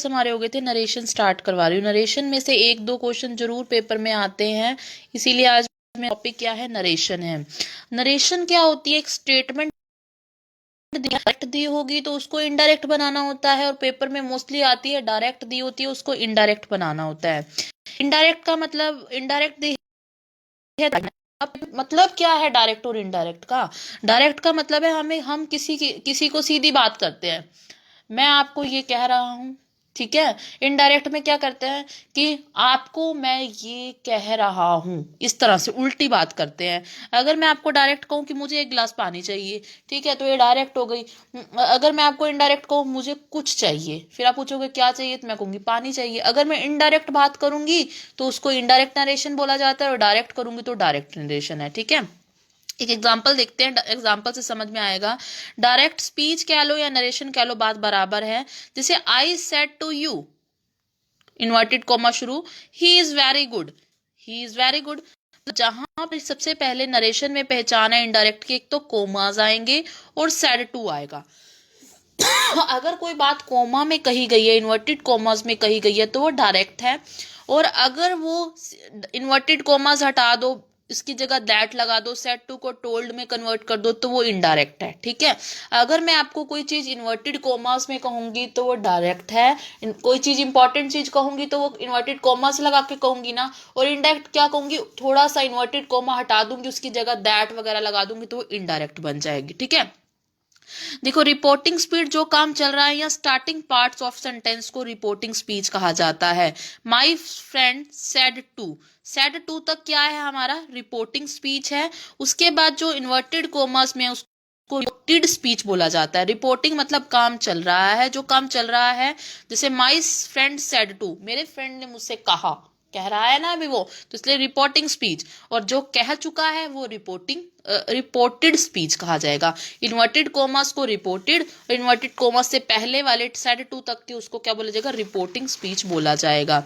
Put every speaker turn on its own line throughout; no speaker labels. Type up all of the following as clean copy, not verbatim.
हमारे हो गए थे। नरेशन स्टार्ट करवा रही हूँ। नरेशन में से एक दो क्वेश्चन जरूर पेपर में आते हैं, इसीलिए आज मेरा टॉपिक क्या है, नरेशन है। नरेशन क्या होती है, एक स्टेटमेंट डायरेक्ट दी होगी तो उसको इनडायरेक्ट बनाना होता है, और पेपर में मोस्टली आती है डायरेक्ट दी होती है उसको इनडायरेक्ट बनाना होता है। इनडायरेक्ट का मतलब, इनडायरेक्ट दी है, अब मतलब क्या है डायरेक्ट और इनडायरेक्ट का। डायरेक्ट का मतलब है हम किसी को सीधी बात करते हैं, मैं आपको ये कह रहा हूं, ठीक है। इनडायरेक्ट में क्या करते हैं कि आपको मैं ये कह रहा हूं, इस तरह से उल्टी बात करते हैं। अगर मैं आपको डायरेक्ट कहूं कि मुझे एक गिलास पानी चाहिए, ठीक है, तो ये डायरेक्ट हो गई। अगर मैं आपको इनडायरेक्ट कहूं मुझे कुछ चाहिए, फिर आप पूछोगे क्या चाहिए, तो मैं कहूंगी पानी चाहिए। अगर मैं इनडायरेक्ट बात करूंगी तो उसको इनडायरेक्ट नरेशन बोला जाता है, और डायरेक्ट करूंगी तो डायरेक्ट नरेशन है, ठीक है। एक एग्जाम्पल देखते हैं, एग्जाम्पल से समझ में आएगा। डायरेक्ट स्पीच कह लो या नरेशन कह लो, बात बराबर है। जैसे I said to you, inverted comma शुरू, he is very good, he is very good. जहां पर सबसे पहले नरेशन में पहचान है इनडायरेक्ट की, एक तो कोमाज आएंगे और सेड टू आएगा। अगर कोई बात कोमा में कही गई है, इन्वर्टेड कोमास में कही गई है, तो वो डायरेक्ट है। और अगर वो इन्वर्टेड कोमास हटा दो, इसकी जगह दैट लगा दो, सेड टू को टोल्ड में कन्वर्ट कर दो, तो वो इनडायरेक्ट है, ठीक है। अगर मैं आपको कोई चीज इन्वर्टेड कोमास में कहूंगी तो वो डायरेक्ट है। कोई चीज इंपॉर्टेंट चीज कहूंगी तो वो इन्वर्टेड कोमास लगा के कहूंगी ना। और इनडायरेक्ट क्या कहूंगी, थोड़ा सा इन्वर्टेड कोमा हटा दूंगी, उसकी जगह दैट वगैरह लगा दूंगी, तो वो इनडायरेक्ट बन जाएगी, ठीक है। देखो, रिपोर्टिंग स्पीड जो काम चल रहा है, या स्टार्टिंग पार्ट्स ऑफ सेंटेंस को रिपोर्टिंग स्पीच कहा जाता है। माई फ्रेंड सेड टू तक क्या है हमारा, रिपोर्टिंग स्पीच है। उसके बाद जो इन्वर्टेड कोमास में उसको रिपोर्टेड स्पीच बोला जाता है। रिपोर्टिंग मतलब काम चल रहा है, जो काम चल रहा है। जैसे माई फ्रेंड सेड टू, मेरे फ्रेंड ने मुझसे कहा, कह रहा है ना अभी वो, तो इसलिए रिपोर्टिंग स्पीच। और जो कह चुका है वो रिपोर्टेड स्पीच कहा जाएगा। इन्वर्टेड कोमास को रिपोर्टेड, इन्वर्टेड कोमास से पहले वाले सेड टू तक के उसको क्या बोला जाएगा, रिपोर्टिंग स्पीच बोला जाएगा।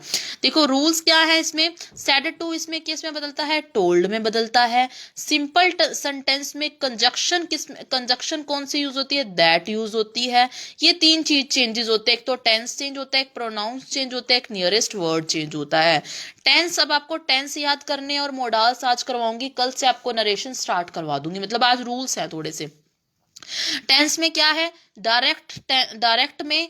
देखो रूल्स क्या है इसमें, सेड टू इसमें किस में बदलता है, टोल्ड में बदलता है। सिंपल सेंटेंस में कंजक्शन कौन सी यूज होती है, दैट यूज होती है। ये तीन चीज चेंजेस होते हैं, एक तो टेंस चेंज होता है, एक प्रोनाउंस चेंज होता है, एक नियरेस्ट वर्ड चेंज होता है। टेंस, अब आपको टेंस याद करने और मोडाल्स आज करवाऊंगी, कल से आपको नरेशन स्टार्ट करवा दूंगी, मतलब आज रूल्स हैं थोड़े से। टेंस में क्या है, डायरेक्ट में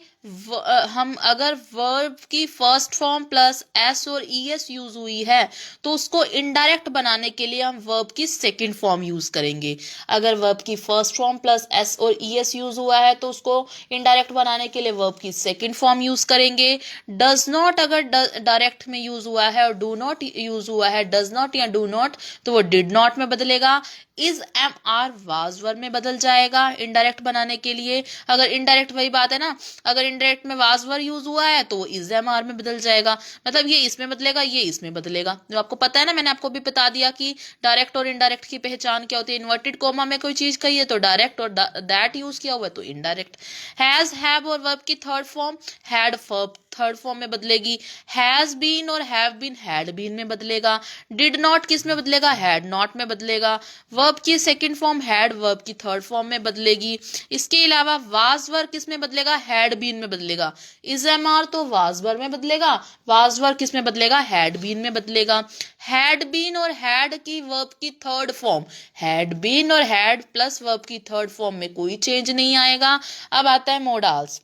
हम अगर वर्ब की फर्स्ट फॉर्म प्लस एस और ईएस यूज हुई है तो उसको इनडायरेक्ट बनाने के लिए हम वर्ब की सेकंड फॉर्म यूज करेंगे। अगर वर्ब की फर्स्ट फॉर्म प्लस एस और ईएस यूज हुआ है तो उसको इनडायरेक्ट बनाने के लिए वर्ब की सेकंड फॉर्म यूज करेंगे। डज नॉट अगर डायरेक्ट में यूज हुआ है और डू नॉट यूज हुआ है, डज नॉट या डू नॉट, तो वो डिड नॉट में बदलेगा। Is am are was verb में बदल जाएगा इनडायरेक्ट बनाने के लिए। अगर इनडायरेक्ट वही बात है ना, अगर इनडायरेक्ट में वाज वर्ब यूज हुआ है तो इज एम आर में बदल जाएगा, मतलब ये इसमें बदलेगा, ये इसमें बदलेगा। जो आपको पता है ना, मैंने आपको भी बता दिया कि डायरेक्ट और इनडायरेक्ट की पहचान क्या होती है। इन्वर्टेड कोमा में कोई चीज कही है तो डायरेक्ट, और दैट यूज किया हुआ है तो इनडायरेक्ट। हैज, हैव और वर्ब की third form had verb third form में बदलेगी। हैज बीन और हैव बीन हैड बीन में बदलेगा। डिड नॉट किस में बदलेगा, हैड नॉट में बदलेगा। वर्ब की सेकंड फॉर्म हैड वर्ब की थर्ड फॉर्म में बदलेगी। इसके अलावा वाज वर्ब किस में बदलेगा, हैड बीन में बदलेगा। इज एम आर तो वाज वर्ब में बदलेगा, वाज वर्ब किस में बदलेगा, हैड बीन में बदलेगा। हैड बीन और हैड की वर्ब की थर्ड फॉर्म, हैड बीन और हैड प्लस वर्ब की थर्ड फॉर्म में कोई चेंज नहीं आएगा। अब आता है मोडाल्स।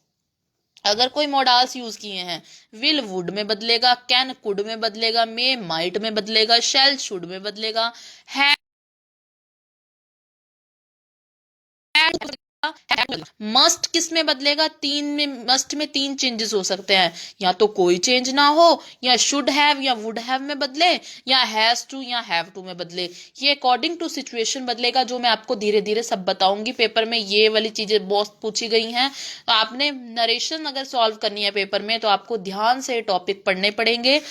अगर कोई मोडाल्स यूज किए हैं, विल वुड में बदलेगा, कैन कुड में बदलेगा, मे माइट में बदलेगा, शैल शुड में बदलेगा, है मस्ट किस में बदलेगा, तीन में, मस्ट में तीन चेंजेस हो सकते हैं, या तो कोई चेंज ना हो, या शुड हैव या वुड हैव में बदले, या हैज टू या हैव टू में बदले। ये अकॉर्डिंग टू सिचुएशन बदलेगा, जो मैं आपको धीरे धीरे सब बताऊंगी। पेपर में ये वाली चीजें बहुत पूछी गई हैं, तो आपने नरेशन अगर सॉल्व करनी है पेपर में तो आपको ध्यान से टॉपिक पढ़ने पड़ेंगे।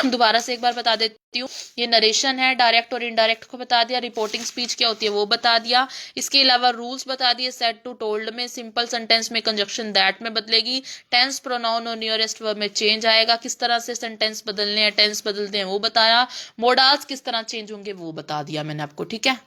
दोबारा से एक बार बता देती हूँ, ये नरेशन है, डायरेक्ट और इनडायरेक्ट को बता दिया, रिपोर्टिंग स्पीच क्या होती है वो बता दिया, इसके अलावा रूल्स बता दिए। सेड टू टोल्ड में सिंपल सेंटेंस में कंजक्शन दैट में बदलेगी। टेंस, प्रोनाउन और नियरेस्ट वर्ब में चेंज आएगा, किस तरह से सेंटेंस बदलने हैं, टेंस बदलते हैं वो बताया। मोडाल्स किस तरह चेंज होंगे वो बता दिया मैंने आपको, ठीक है।